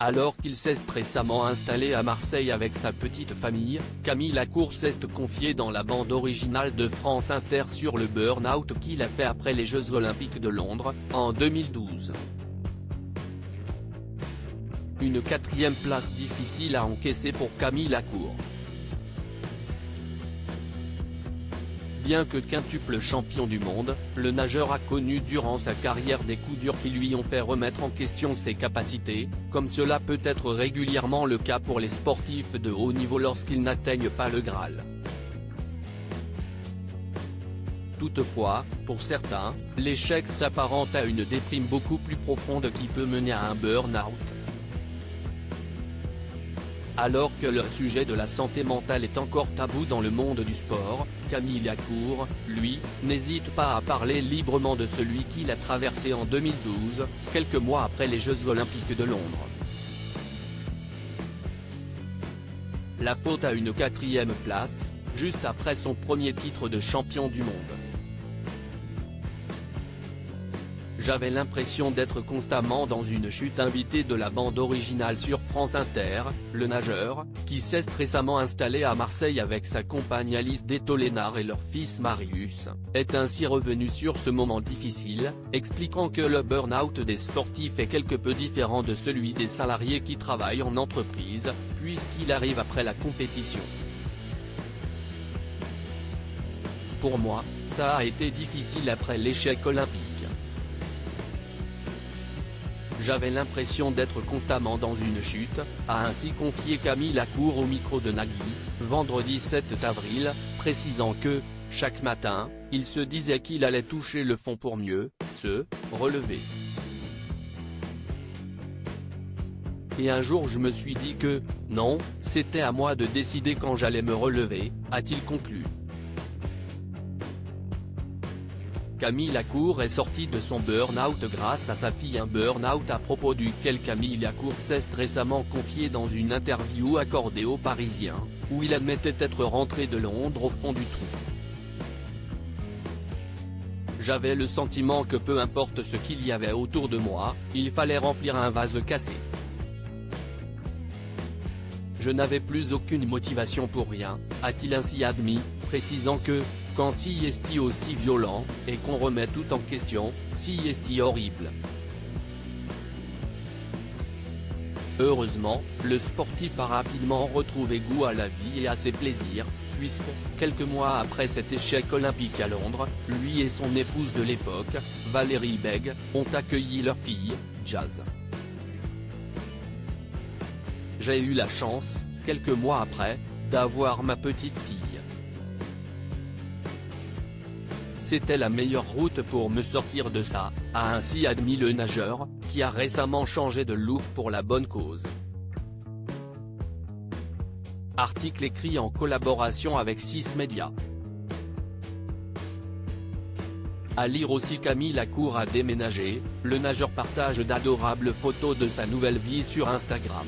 Alors qu'il s'est récemment installé à Marseille avec sa petite famille, Camille Lacour s'est confié dans la bande originale de France Inter sur le burn-out qu'il a fait après les Jeux Olympiques de Londres, en 2012. Une 4e place difficile à encaisser pour Camille Lacour. Bien que quintuple champion du monde, le nageur a connu durant sa carrière des coups durs qui lui ont fait remettre en question ses capacités, comme cela peut être régulièrement le cas pour les sportifs de haut niveau lorsqu'ils n'atteignent pas le Graal. Toutefois, pour certains, l'échec s'apparente à une déprime beaucoup plus profonde qui peut mener à un burn-out. Alors que le sujet de la santé mentale est encore tabou dans le monde du sport, Camille Lacour, lui, n'hésite pas à parler librement de celui qu'il a traversé en 2012, quelques mois après les Jeux Olympiques de Londres. La faute à une 4e place, juste après son premier titre de champion du monde. J'avais l'impression d'être constamment dans une chute. Invité de la bande originale sur France Inter, le nageur, qui s'est récemment installé à Marseille avec sa compagne Alice Detto-Lénard et leur fils Marius, est ainsi revenu sur ce moment difficile, expliquant que le burn-out des sportifs est quelque peu différent de celui des salariés qui travaillent en entreprise, puisqu'il arrive après la compétition. Pour moi, ça a été difficile après l'échec olympique. J'avais l'impression d'être constamment dans une chute, a ainsi confié Camille Lacour au micro de Nagui, vendredi 7 avril, précisant que, chaque matin, il se disait qu'il allait toucher le fond pour mieux se relever. Et un jour je me suis dit que, non, c'était à moi de décider quand j'allais me relever, a-t-il conclu. Camille Lacour est sortie de son burn-out grâce à sa fille, un burn-out à propos duquel Camille Lacour s'est récemment confié dans une interview accordée aux Parisiens, où il admettait être rentré de Londres au fond du trou. J'avais le sentiment que peu importe ce qu'il y avait autour de moi, il fallait remplir un vase cassé. Je n'avais plus aucune motivation pour rien, a-t-il ainsi admis, précisant que, quand si est aussi violent, et qu'on remet tout en question, si est horrible. Heureusement, le sportif a rapidement retrouvé goût à la vie et à ses plaisirs, puisque, quelques mois après cet échec olympique à Londres, lui et son épouse de l'époque, Valérie Bègue, ont accueilli leur fille, Jazz. J'ai eu la chance, quelques mois après, d'avoir ma petite fille. C'était la meilleure route pour me sortir de ça, a ainsi admis le nageur, qui a récemment changé de look pour la bonne cause. Article écrit en collaboration avec 6 Médias. À lire aussi: Camille Lacour a déménagé, le nageur partage d'adorables photos de sa nouvelle vie sur Instagram.